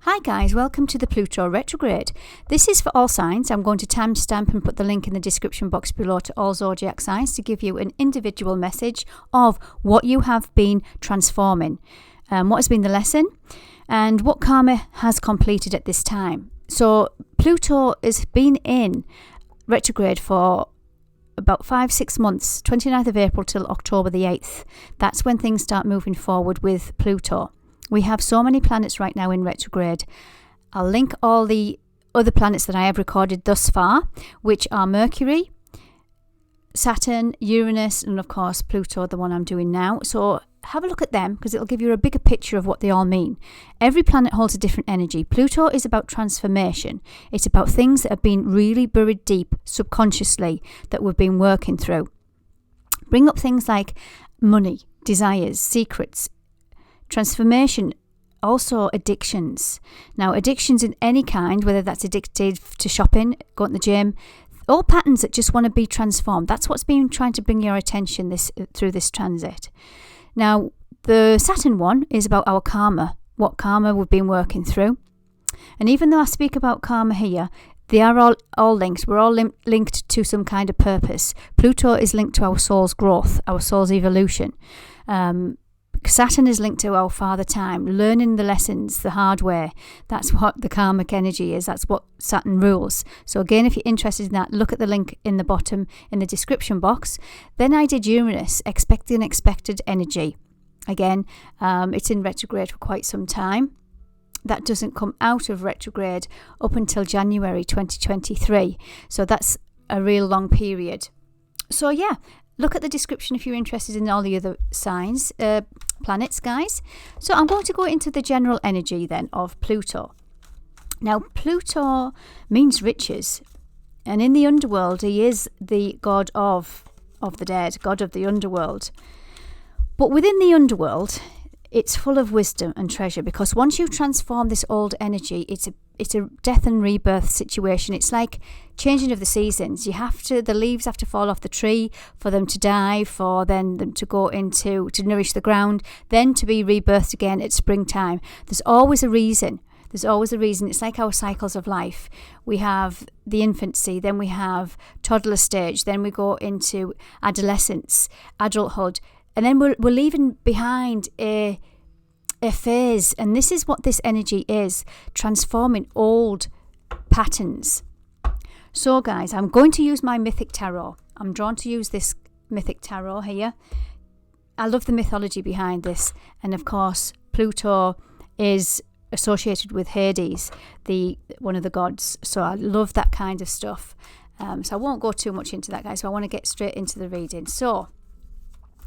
Hi guys, welcome to the Pluto retrograde. This is for all signs. I'm going to timestamp and put the link in the description box below to all zodiac signs to give you an individual message of what you have been transforming, what has been the lesson, and what karma has completed at this time. So Pluto has been in retrograde for about 5-6 months, 29th of April till October the 8th. That's when things start moving forward with Pluto. We have so many planets right now in retrograde. I'll link all the other planets that I have recorded thus far, which are Mercury, Saturn, Uranus, and of course Pluto, the one I'm doing now. So have a look at them because it'll give you a bigger picture of what they all mean. Every planet holds a different energy. Pluto is about transformation. It's about things that have been really buried deep subconsciously that we've been working through. Bring up things like money, desires, secrets, transformation, also addictions. Now, addictions in any kind, whether that's addicted to shopping, going to the gym, all patterns that just want to be transformed. That's what's been trying to bring your attention through this transit. Now, the Saturn one is about our karma, what karma we've been working through. And even though I speak about karma here, they are all linked. We're all linked to some kind of purpose. Pluto is linked to our soul's growth, our soul's evolution. Saturn is linked to our father time, learning the lessons the hard way. That's what the karmic energy is. That's what Saturn rules. So again, if you're interested in that, look at the link in the bottom in the description box. Then I did Uranus, expect the unexpected energy. Again, it's in retrograde for quite some time. That doesn't come out of retrograde up until January 2023. So that's a real long period. So yeah, look at the description if you're interested in all the other signs, planets, guys. So I'm going to go into the general energy then of Pluto. Now, Pluto means riches. And in the underworld, he is the god of the dead, god of the underworld. But within the underworld, it's full of wisdom and treasure, because once you transform this old energy, it's a death and rebirth situation. It's like changing of the seasons. The leaves have to fall off the tree for them to die, for then them to go to nourish the ground, then to be rebirthed again at springtime. There's always a reason. It's like our cycles of life. We have the infancy, then we have toddler stage, then we go into adolescence, adulthood, and then we're leaving behind a phase. And this is what this energy is, transforming old patterns. So guys, I'm going to use my mythic tarot. I'm drawn to use this mythic tarot here. I love the mythology behind this. And of course, Pluto is associated with Hades, one of the gods. So I love that kind of stuff. So I won't go too much into that, guys. So I want to get straight into the reading. So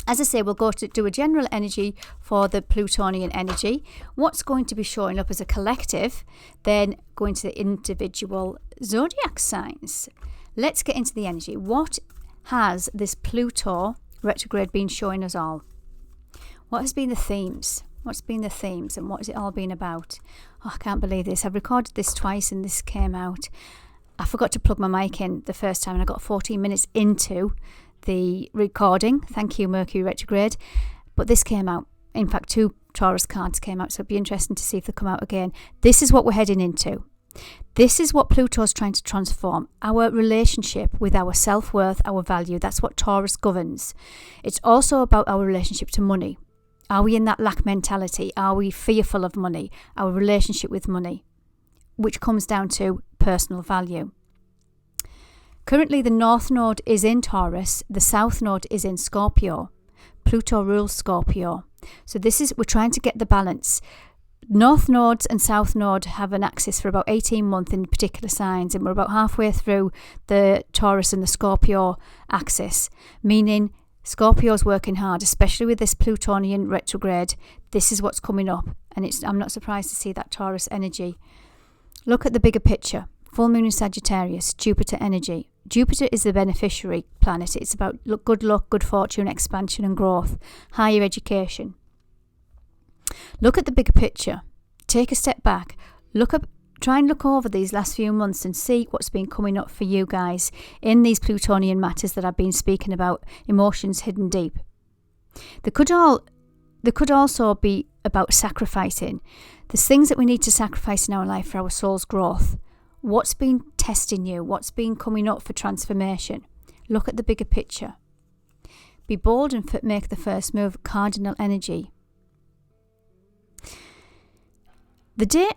as I say, we'll go to do a general energy for the Plutonian energy. What's going to be showing up as a collective, then going to the individual zodiac signs. Let's get into the energy. What has this Pluto retrograde been showing us all? What has been the themes? What's been the themes and what has it all been about? Oh, I can't believe this. I've recorded this twice and this came out. I forgot to plug my mic in the first time and I got 14 minutes into the recording. Thank you, Mercury retrograde. But this came out. In fact, 2 Taurus cards came out, so it'd be interesting to see if they come out again. This is what we're heading into. This is what Pluto's trying to transform. Our relationship with our self-worth, our value. That's what Taurus governs. It's also about our relationship to money. Are we in that lack mentality? Are we fearful of money? Our relationship with money, which comes down to personal value. Currently, the North Node is in Taurus. The South Node is in Scorpio. Pluto rules Scorpio. So we're trying to get the balance. North Nodes and South Node have an axis for about 18 months in particular signs, and we're about halfway through the Taurus and the Scorpio axis, meaning Scorpio's working hard, especially with this Plutonian retrograde. This is what's coming up, and I'm not surprised to see that Taurus energy. Look at the bigger picture. Full moon in Sagittarius, Jupiter energy. Jupiter is the beneficiary planet. It's about good luck, good fortune, expansion and growth, higher education. Look at the bigger picture. Take a step back. Try and look over these last few months and see what's been coming up for you guys in these Plutonian matters that I've been speaking about, emotions hidden deep. There could also be about sacrificing. There's things that we need to sacrifice in our life for our soul's growth. What's been testing you? What's been coming up for transformation? Look at the bigger picture. Be bold and make the first move. Cardinal energy. The day,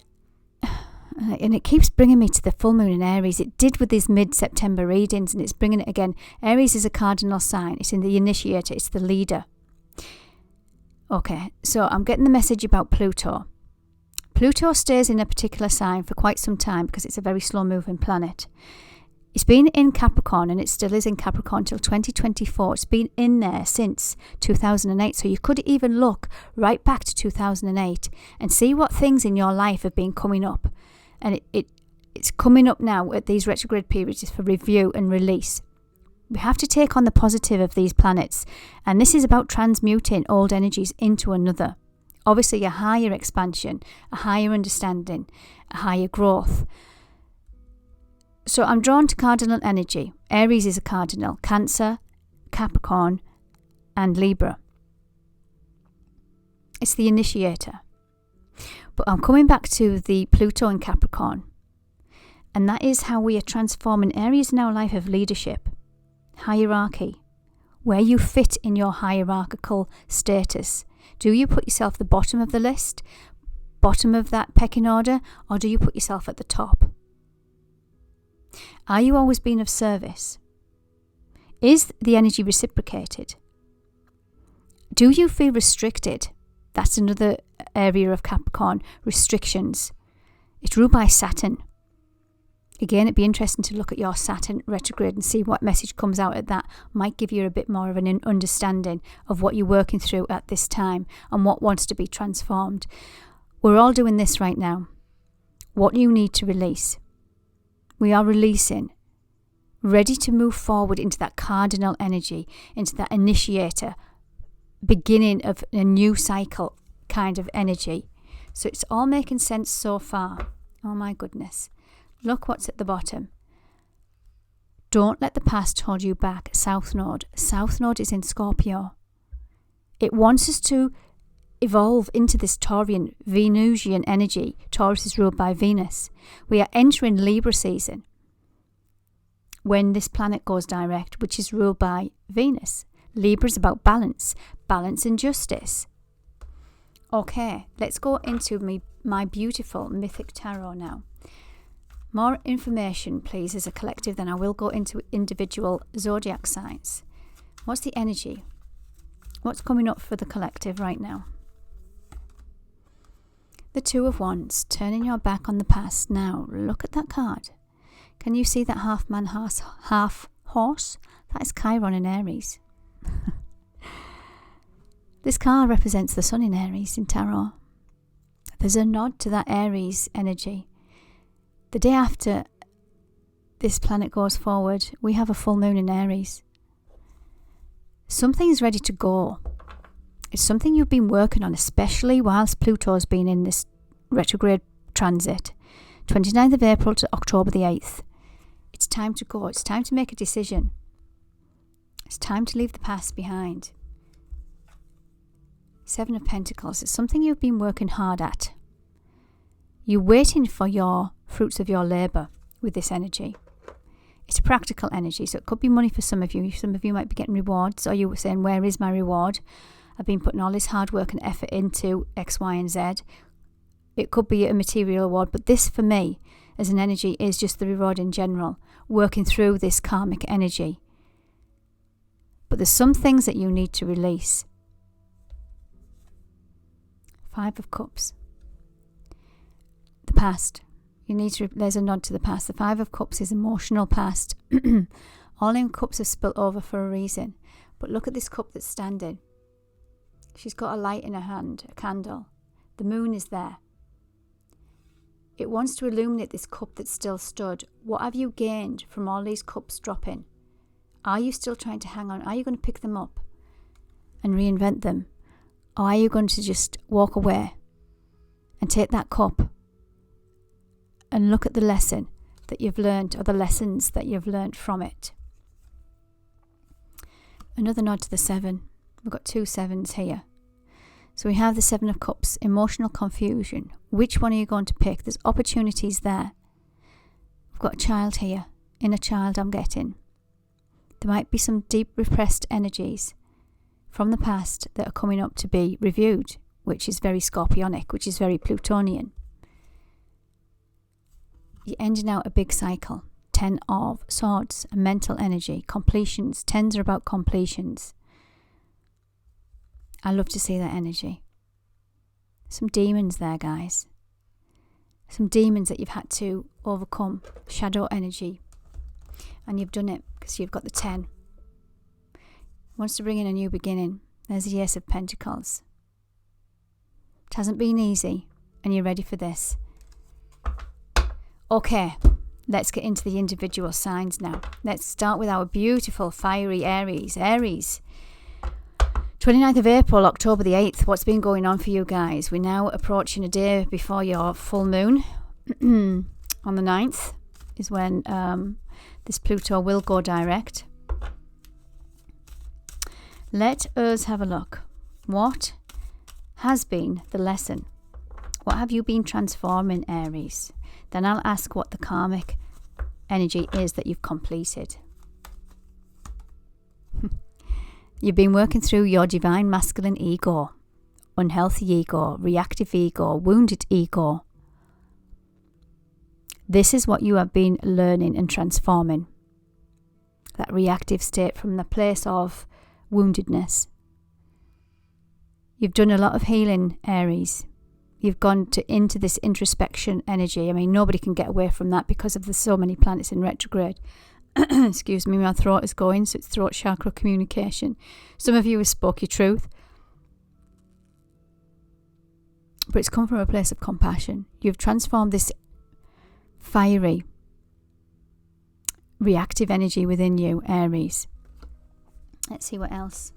and it keeps bringing me to the full moon in Aries. It did with these mid-September readings, and it's bringing it again. Aries is a cardinal sign. It's in the initiator. It's the leader. Okay, so I'm getting the message about Pluto. Pluto stays in a particular sign for quite some time because it's a very slow-moving planet. It's been in Capricorn, and it still is in Capricorn till 2024. It's been in there since 2008. So you could even look right back to 2008 and see what things in your life have been coming up. And it's coming up now at these retrograde periods for review and release. We have to take on the positive of these planets. And this is about transmuting old energies into another. Obviously, a higher expansion, a higher understanding, a higher growth. So I'm drawn to cardinal energy. Aries is a cardinal. Cancer, Capricorn, and Libra. It's the initiator. But I'm coming back to the Pluto and Capricorn. And that is how we are transforming areas in our life of leadership, hierarchy, where you fit in your hierarchical status. Do you put yourself at the bottom of the list, bottom of that pecking order, or do you put yourself at the top? Are you always being of service? Is the energy reciprocated? Do you feel restricted? That's another area of Capricorn, restrictions. It's ruled by Saturn. Again, it'd be interesting to look at your Saturn retrograde and see what message comes out at that. Might give you a bit more of an understanding of what you're working through at this time and what wants to be transformed. We're all doing this right now. What you need to release. We are releasing, ready to move forward into that cardinal energy, into that initiator, beginning of a new cycle kind of energy. So it's all making sense so far. Oh my goodness. Look what's at the bottom. Don't let the past hold you back. South Node. South Node is in Scorpio. It wants us to evolve into this Taurian, Venusian energy. Taurus is ruled by Venus. We are entering Libra season when this planet goes direct, which is ruled by Venus. Libra is about balance and justice. Okay, let's go into my beautiful mythic tarot now. More information, please, as a collective, then I will go into individual zodiac signs. What's the energy? What's coming up for the collective right now? The Two of Wands, turning your back on the past. Now, look at that card. Can you see that half man, half horse? That is Chiron in Aries. This card represents the sun in Aries in tarot. There's a nod to that Aries energy. The day after this planet goes forward, we have a full moon in Aries. Something's ready to go. It's something you've been working on, especially whilst Pluto's been in this retrograde transit. 29th of April to October the 8th. It's time to go. It's time to make a decision. It's time to leave the past behind. Seven of Pentacles. It's something you've been working hard at. You're waiting for your fruits of your labour with this energy. It's a practical energy, so it could be money for some of you. Some of you might be getting rewards, or you were saying, where is my reward? I've been putting all this hard work and effort into X, Y, and Z. It could be a material reward, but this for me as an energy is just the reward in general, working through this karmic energy. But there's some things that you need to release. Five of Cups. The past. There's a nod to the past. The Five of Cups is emotional past. All in cups have spilt over for a reason. But look at this cup that's standing. She's got a light in her hand, a candle. The moon is there. It wants to illuminate this cup that's still stood. What have you gained from all these cups dropping? Are you still trying to hang on? Are you going to pick them up and reinvent them? Or are you going to just walk away and take that cup and look at the lesson that you've learned, or the lessons that you've learned from it? Another nod to the seven. We've got two sevens here. So we have the Seven of Cups, emotional confusion. Which one are you going to pick? There's opportunities there. I've got a child here. Inner child I'm getting. There might be some deep repressed energies from the past that are coming up to be reviewed, which is very Scorpionic, which is very Plutonian. You're ending out a big cycle. 10 of Swords, a mental energy, completions. 10s are about completions. I love to see that energy. Some demons there, guys. Some demons that you've had to overcome. Shadow energy. And you've done it because you've got the 10. Wants to bring in a new beginning. There's the Ace of Pentacles. It hasn't been easy, and you're ready for this. Okay, let's get into the individual signs now. Let's start with our beautiful fiery Aries. Aries. 29th of April, October the 8th. What's been going on for you guys? We're now approaching a day before your full moon. On the 9th is when this Pluto will go direct. Let us have a look. What has been the lesson? What have you been transforming, Aries? Then I'll ask what the karmic energy is that you've completed. You've been working through your divine masculine ego, unhealthy ego, reactive ego, wounded ego. This is what you have been learning and transforming. That reactive state from the place of woundedness. You've done a lot of healing, Aries. You've gone into this introspection energy. I mean, nobody can get away from that because of the so many planets in retrograde. Excuse me, my throat is going, so it's throat chakra communication. Some of you have spoke your truth. But it's come from a place of compassion. You've transformed this fiery, reactive energy within you, Aries. Let's see what else.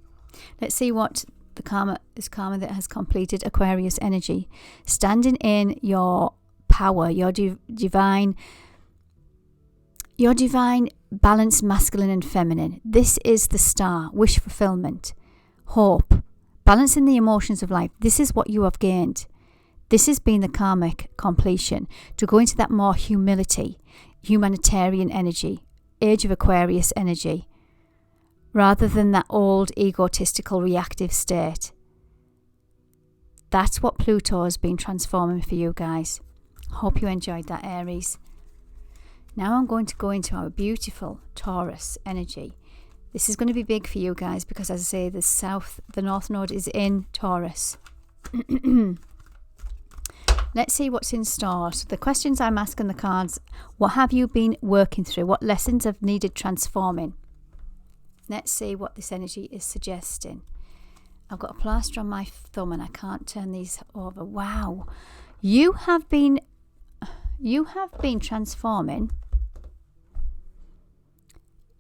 Let's see what the karma is. Karma that has completed Aquarius energy. Standing in your power, your divine balance, masculine and feminine. This is the star. Wish fulfillment. Hope. Balancing the emotions of life. This is what you have gained. This has been the karmic completion. To go into that more humility, humanitarian energy. Age of Aquarius energy. Rather than that old egotistical reactive state. That's what Pluto has been transforming for you guys. Hope you enjoyed that, Aries. Now I'm going to go into our beautiful Taurus energy. This is going to be big for you guys because, as I say, the North Node is in Taurus. Let's see what's in store. So the questions I'm asking the cards, what have you been working through? What lessons have needed transforming? Let's see what this energy is suggesting. I've got a plaster on my thumb and I can't turn these over. Wow. You have been transforming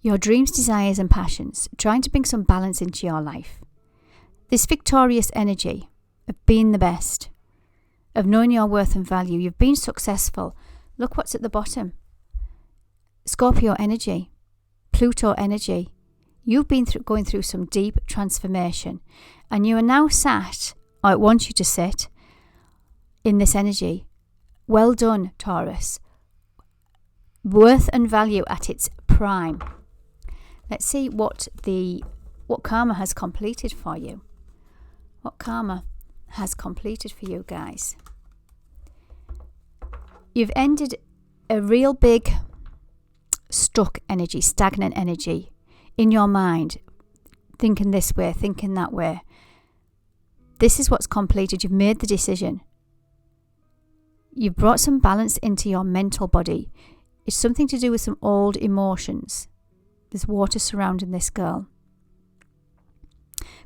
your dreams, desires and passions, trying to bring some balance into your life. This victorious energy of being the best, of knowing your worth and value. You've been successful. Look what's at the bottom. Scorpio energy, Pluto energy. You've been going through some deep transformation and you are now sat, or I want you to sit, in this energy. Well done, Taurus. Worth and value at its prime. Let's see what karma has completed for you. What karma has completed for you guys. You've ended a real big stuck energy, stagnant energy in your mind, thinking this way, thinking that way. This is what's completed. You've made the decision. You've brought some balance into your mental body. It's something to do with some old emotions. There's water surrounding this girl.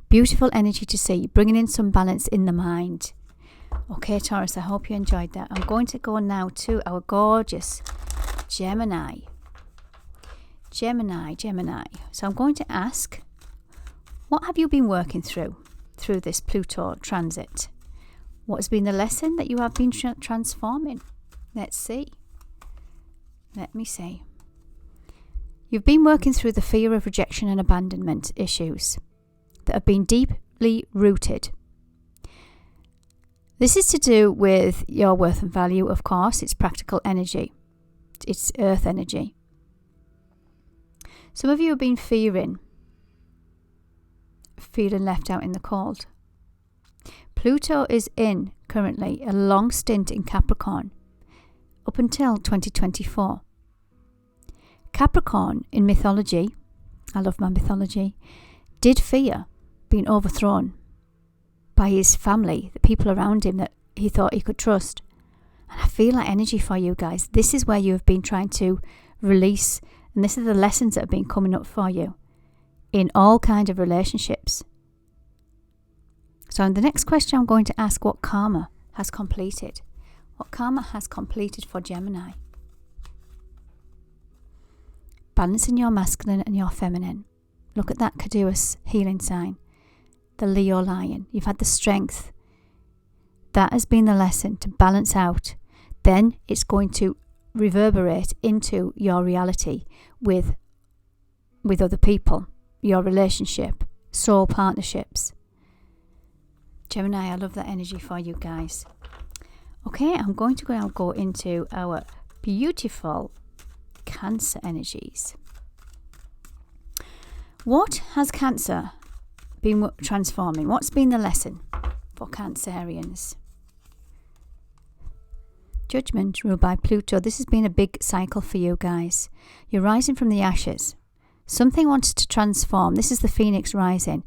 Beautiful energy to see, bringing in some balance in the mind. Okay, Taurus, I hope you enjoyed that. I'm going to go now to our gorgeous Gemini. Gemini. So I'm going to ask, what have you been working through this Pluto transit? What has been the lesson that you have been transforming? Let's see. Let me see. You've been working through the fear of rejection and abandonment issues that have been deeply rooted. This is to do with your worth and value, of course. It's practical energy. It's earth energy. Some of you have been feeling left out in the cold. Pluto is in, currently, a long stint in Capricorn, up until 2024. Capricorn, in mythology, I love my mythology, did fear being overthrown by his family, the people around him that he thought he could trust. And I feel that energy for you guys. This is where you have been trying to release, and this is the lessons that have been coming up for you in all kinds of relationships. So in the next question, I'm going to ask what karma has completed. What karma has completed for Gemini. Balancing your masculine and your feminine. Look at that caduceus healing sign. The Leo lion. You've had the strength. That has been the lesson, to balance out. Then it's going to reverberate into your reality with other people, your relationship, soul partnerships. Gemini, I love that energy for you guys. Okay, I'm going to now go into our beautiful Cancer energies. What has Cancer been transforming? What's been the lesson for Cancerians? Judgment, ruled by Pluto. This has been a big cycle for you guys. You're rising from the ashes. Something wants to transform. This is the Phoenix rising.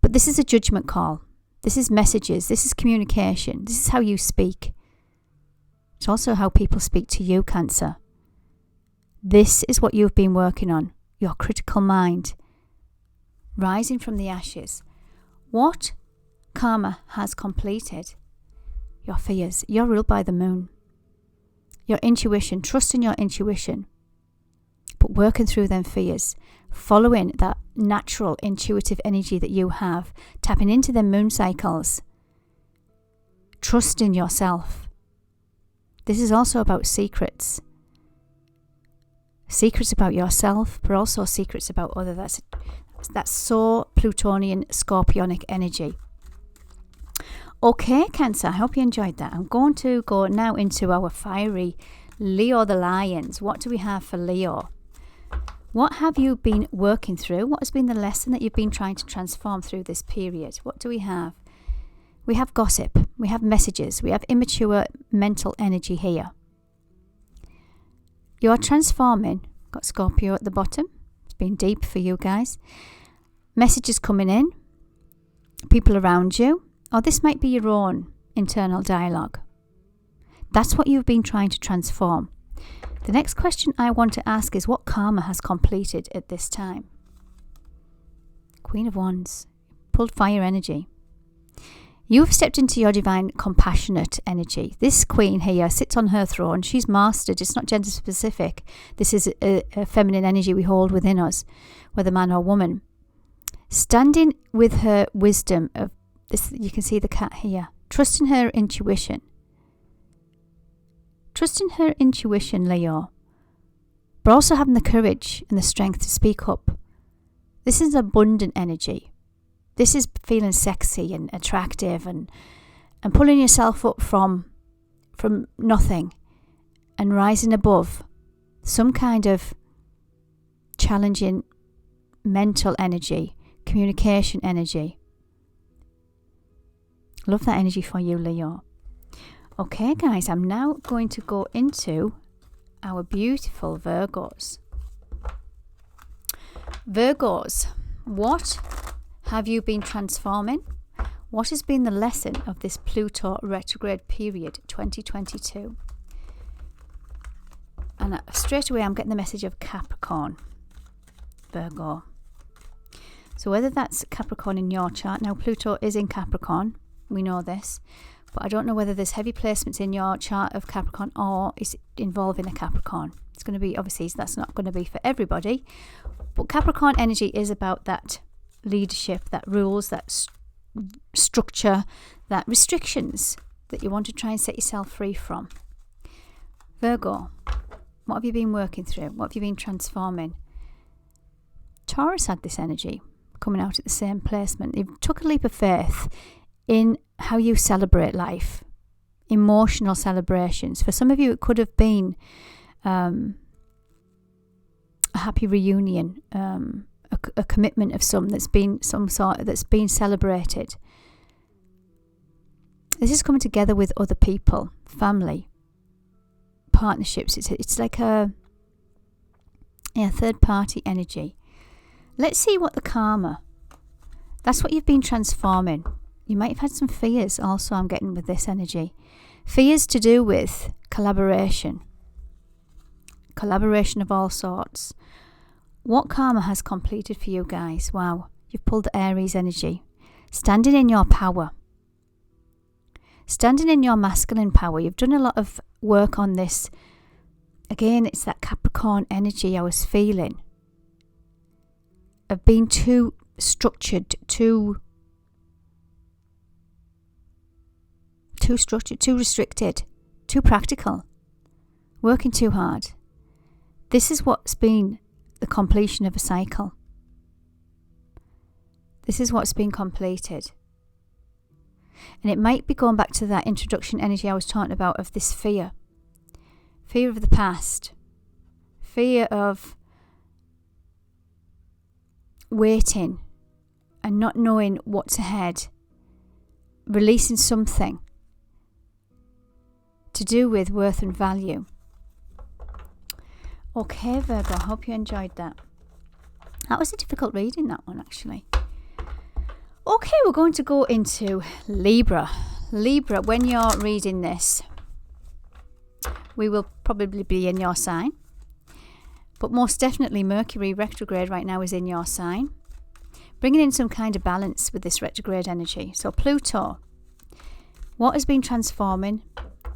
But this is a judgment call. This is messages. This is communication. This is how you speak. It's also how people speak to you, Cancer. This is what you've been working on. Your critical mind. Rising from the ashes. What karma has completed? Your fears. You're ruled by the moon. Your intuition. Trust in your intuition. But working through them fears. Following that natural intuitive energy that you have. Tapping into them moon cycles. Trust in yourself. This is also about secrets. Secrets about yourself, but also secrets about others. That's so Plutonian, Scorpionic energy. Okay, Cancer, I hope you enjoyed that. I'm going to go now into our fiery Leo the Lions. What do we have for Leo? What have you been working through? What has been the lesson that you've been trying to transform through this period? What do we have? We have gossip. We have messages. We have immature mental energy here. You are transforming. Got Scorpio at the bottom. It's been deep for you guys. Messages coming in. People around you. Or this might be your own internal dialogue. That's what you've been trying to transform. The next question I want to ask is what karma has completed at this time? Queen of Wands. Pulled fire energy. You've stepped into your divine compassionate energy. This queen here sits on her throne. She's mastered. It's not gender specific. This is a feminine energy we hold within us, whether man or woman. Standing with her wisdom of this, you can see the cat here. Trust in her intuition. Trust in her intuition, Leo. But also having the courage and the strength to speak up. This is abundant energy. This is feeling sexy and attractive and pulling yourself up from nothing and rising above some kind of challenging mental energy, communication energy. Love that energy for you, Leo. Okay, guys, I'm now going to go into our beautiful Virgos. Virgos, what have you been transforming? What has been the lesson of this Pluto retrograde period 2022? And straight away I'm getting the message of Capricorn, Virgo. So whether that's Capricorn in your chart, now Pluto is in Capricorn, we know this, but I don't know whether there's heavy placements in your chart of Capricorn or is involving a Capricorn. It's going to be, obviously that's not going to be for everybody, but Capricorn energy is about that leadership, that rules, that structure, that restrictions that you want to try and set yourself free from. Virgo, what have you been working through? What have you been transforming? Taurus had this energy coming out at the same placement. You took a leap of faith in how you celebrate life. emotional celebrations. For some of you, it could have been a happy reunion, a commitment of that's been celebrated. This is coming together with other people, family, partnerships. It's like a third party energy. Let's see what the karma. That's what you've been transforming. You might have had some fears also, I'm getting with this energy. Fears to do with collaboration of all sorts. What karma has completed for you guys? Wow, you've pulled the Aries energy. Standing in your power. Standing in your masculine power. You've done a lot of work on this. Again, it's that Capricorn energy I was feeling. Of being too structured, too structured, too restricted, too practical, working too hard. This is what's been the completion of a cycle. This is what's been completed. And it might be going back to that introduction energy I was talking about of this fear. Fear of the past. Fear of waiting and not knowing what's ahead. Releasing something to do with worth and value. Okay, Virgo, I hope you enjoyed that. That was a difficult reading, that one, actually. Okay, we're going to go into Libra. Libra, when you're reading this, we will probably be in your sign. But most definitely Mercury retrograde right now is in your sign. Bringing in some kind of balance with this retrograde energy. So Pluto, what has been transforming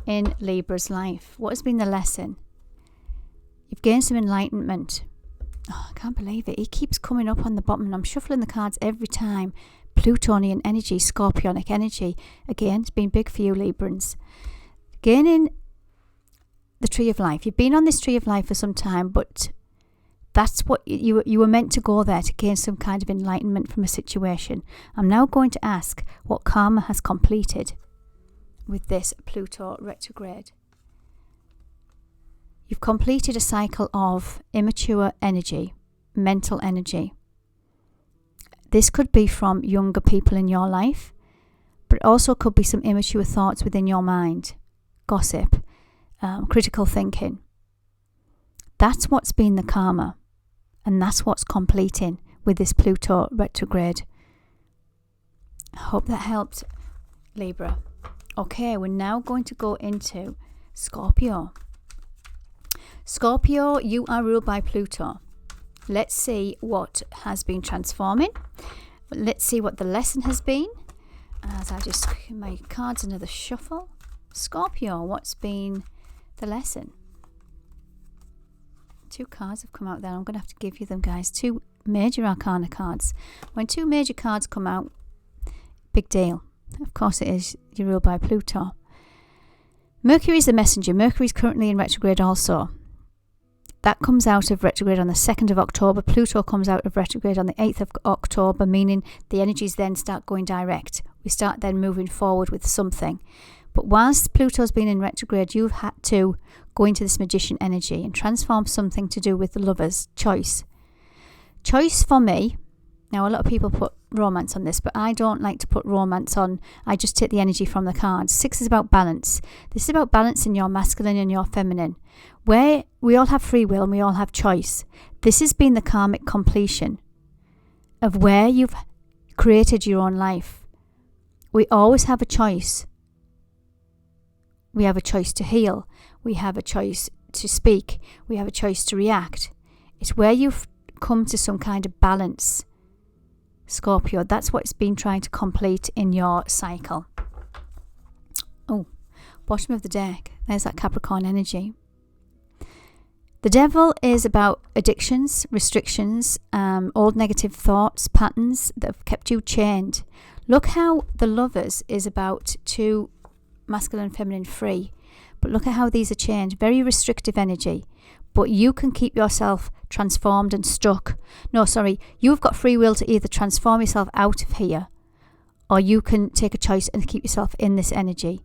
in Libra's life? What has been the lesson? You've gained some enlightenment. Oh, I can't believe it. He keeps coming up on the bottom and I'm shuffling the cards every time. Plutonian energy, Scorpionic energy. Again, it's been big for you, Librans. Gaining the Tree of Life. You've been on this Tree of Life for some time, but that's what you were meant to go there, to gain some kind of enlightenment from a situation. I'm now going to ask what karma has completed with this Pluto retrograde. You've completed a cycle of immature energy, mental energy. This could be from younger people in your life, but it also could be some immature thoughts within your mind, gossip, critical thinking. That's what's been the karma, and that's what's completing with this Pluto retrograde. I hope that helped, Libra. Okay, we're now going to go into Scorpio. Scorpio, you are ruled by Pluto. Let's see what has been transforming. Let's see what the lesson has been. As I just give my cards another shuffle. Scorpio, what's been the lesson? 2 cards have come out there. I'm going to have to give you them, guys. 2 major arcana cards. When 2 major cards come out, big deal. Of course it is. You're ruled by Pluto. Mercury is the messenger. Mercury is currently in retrograde also. That comes out of retrograde on the 2nd of October. Pluto comes out of retrograde on the 8th of October, meaning the energies then start going direct. We start then moving forward with something. But whilst Pluto's been in retrograde, you've had to go into this magician energy and transform something to do with the lover's choice. Choice for me, now a lot of people put romance on this, but I don't like to put romance on. I just take the energy from the cards. 6 is about balance. This is about balancing your masculine and your feminine, where we all have free will and we all have choice. This has been the karmic completion of where you've created your own life. We always have a choice. We have a choice to heal. We have a choice to speak. We have a choice to react. It's where you've come to some kind of balance, Scorpio. That's what it's been trying to complete in your cycle. Oh, bottom of the deck. There's that Capricorn energy. The Devil is about addictions, restrictions, old negative thoughts, patterns that have kept you chained. Look how the Lovers is about 2 masculine and feminine free. But look at how these are chained. Very restrictive energy. But you can keep yourself transformed and stuck. No, sorry. You've got free will to either transform yourself out of here, or you can take a choice and keep yourself in this energy.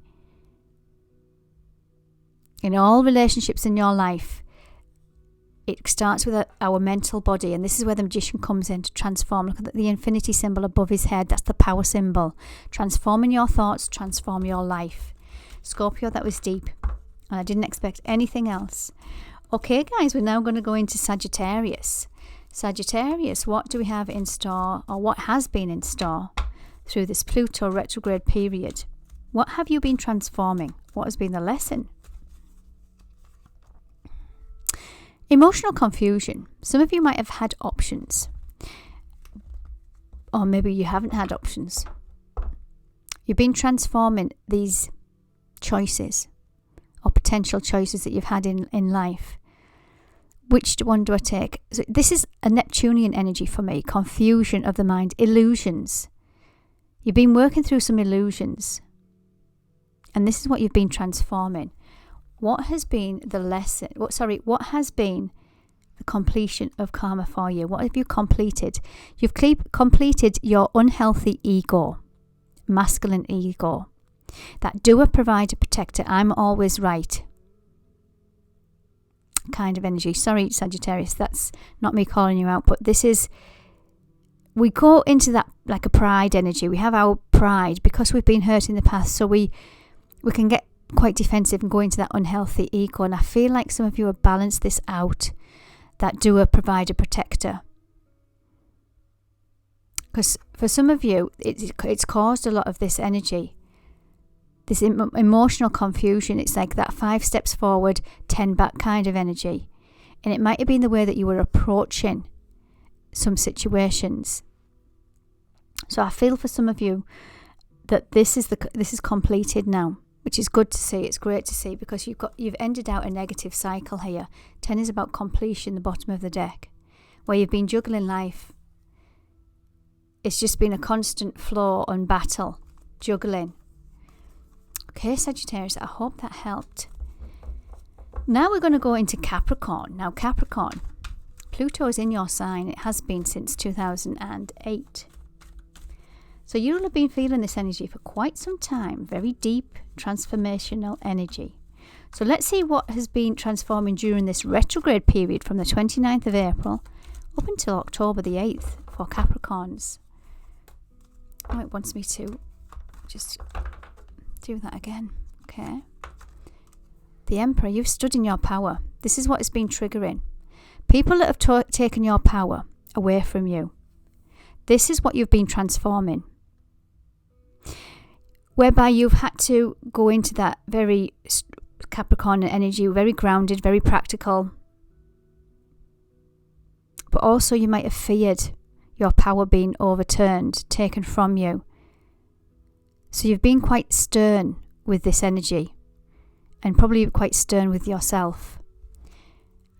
In all relationships in your life, it starts with our mental body, and this is where the magician comes in to transform. Look at the infinity symbol above his head. That's the power symbol. Transforming your thoughts, transform your life. Scorpio, that was deep, and I didn't expect anything else. Okay, guys, we're now going to go into Sagittarius. Sagittarius, what do we have in store, or what has been in store through this Pluto retrograde period? What have you been transforming? What has been the lesson? Emotional confusion. Some of you might have had options, or maybe you haven't had options. You've been transforming these choices or potential choices that you've had in life. Which one do I take? So this is a Neptunian energy for me. Confusion of the mind, illusions. You've been working through some illusions, and this is what you've been transforming. What has been the lesson? What has been the completion of karma for you? What have you completed? You've completed your unhealthy ego, masculine ego. That doer, provider, protector, I'm always right kind of energy. Sorry, Sagittarius, that's not me calling you out, but this is, we go into that like a pride energy. We have our pride because we've been hurt in the past, so we can get quite defensive and go into that unhealthy ego. And I feel like some of you have balanced this out, that doer, provider, protector. Because for some of you, it's caused a lot of this energy, this emotional confusion. It's like that 5 steps forward, 10 back kind of energy. And it might have been the way that you were approaching some situations. So I feel for some of you that this is completed now, which is good to see. It's great to see, because you've ended out a negative cycle here. 10 is about completion, the bottom of the deck, where you've been juggling life. It's just been a constant flow and battle, juggling. Okay, Sagittarius, I hope that helped. Now we're going to go into Capricorn. Now Capricorn, Pluto is in your sign. It has been since 2008. So you'll have been feeling this energy for quite some time. Very deep, transformational energy. So let's see what has been transforming during this retrograde period from the 29th of April up until October the 8th for Capricorns. Oh, it wants me to just do that again. Okay. The Emperor, you've stood in your power. This is what has been triggering. People that have taken your power away from you. This is what you've been transforming. Whereby you've had to go into that very Capricorn energy, very grounded, very practical. But also you might have feared your power being overturned, taken from you. So you've been quite stern with this energy, and probably quite stern with yourself.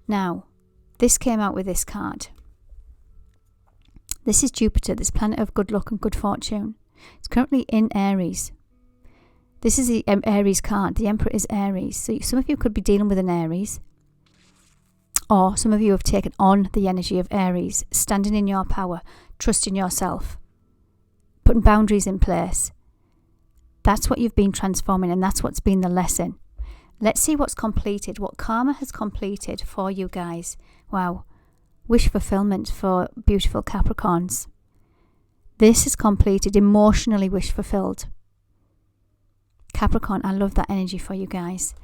Now, this came out with this card. This is Jupiter, this planet of good luck and good fortune. It's currently in Aries. This is the Aries card. The Emperor is Aries. So some of you could be dealing with an Aries. Or some of you have taken on the energy of Aries, standing in your power, trusting yourself, putting boundaries in place. That's what you've been transforming, and that's what's been the lesson. Let's see what's completed, what karma has completed for you guys. Wow. Wish fulfillment for beautiful Capricorns. This is completed, emotionally wish fulfilled. Capricorn, I love that energy for you guys.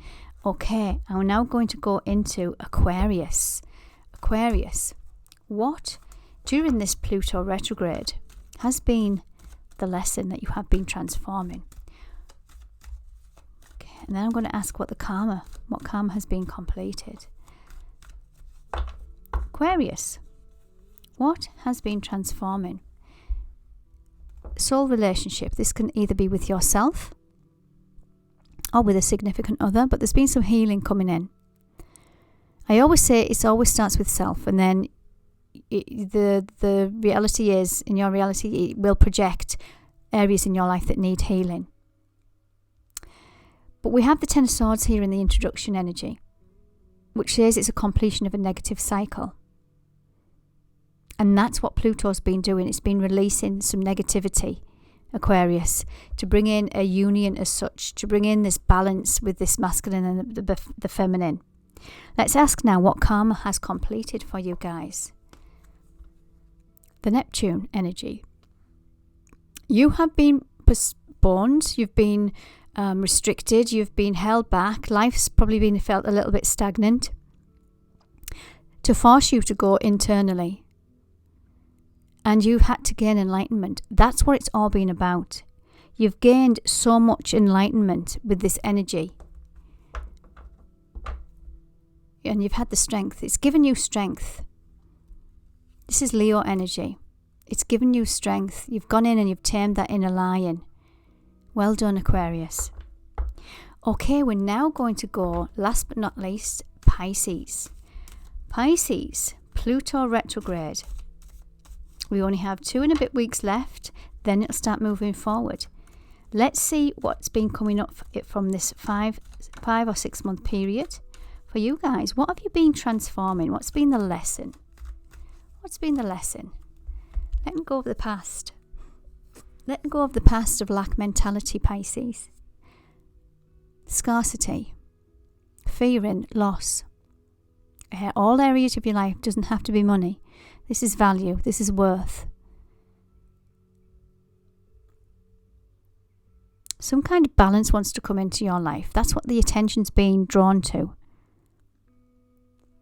Okay, I'm now going to go into Aquarius. Aquarius, what during this Pluto retrograde has been the lesson that you have been transforming? Okay, and then I'm going to ask what karma has been completed. Aquarius, what has been transforming? Soul relationship. This can either be with yourself or with a significant other, but there's been some healing coming in. I always say it always starts with self, and then the reality is, in your reality, it will project areas in your life that need healing. But we have the 10 of Swords here in the introduction energy, which says it's a completion of a negative cycle. And that's what Pluto's been doing. It's been releasing some negativity Aquarius, to bring in a union as such, to bring in this balance with this masculine and the feminine. Let's ask now what karma has completed for you guys. The Neptune energy. You have been postponed, you've been restricted, you've been held back. Life's probably felt a little bit stagnant to force you to go internally. And you've had to gain enlightenment. That's what it's all been about. You've gained so much enlightenment with this energy. And you've had the strength. It's given you strength. This is Leo energy. It's given you strength. You've gone in and you've tamed that inner lion. Well done, Aquarius. Okay, we're now going to go, last but not least, Pisces. Pisces, Pluto retrograde. We only have 2 and a bit weeks left, then it'll start moving forward. Let's see what's been coming up from this 5 or 6 month period. For you guys, what have you been transforming? What's been the lesson? What's been the lesson? Letting go of the past. Letting go of the past of lack mentality, Pisces. Scarcity. Fearing loss. All areas of your life. Doesn't have to be money. This is value. This is worth. Some kind of balance wants to come into your life. That's what the attention's being drawn to.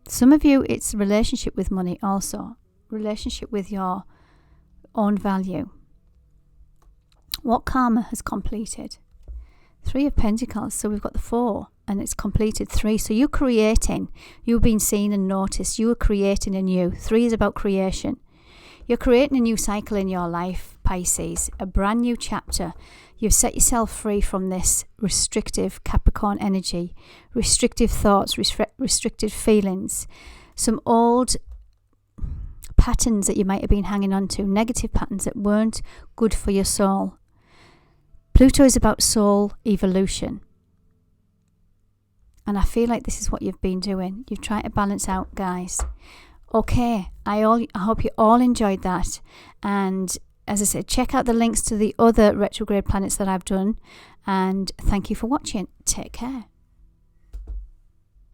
Some of you, it's a relationship with money also. Relationship with your own value. What karma has completed? 3 of Pentacles. So we've got the 4 and it's completed 3. So you're creating. You've been seen and noticed. You are creating anew. 3 is about creation. You're creating a new cycle in your life, Pisces. A brand new chapter. You've set yourself free from this restrictive Capricorn energy. Restrictive thoughts, restricted feelings. Some old patterns that you might have been hanging on to. Negative patterns that weren't good for your soul. Pluto is about soul evolution. And I feel like this is what you've been doing. You've tried to balance out, guys. Okay, I hope you all enjoyed that. And as I said, check out the links to the other retrograde planets that I've done. And thank you for watching. Take care.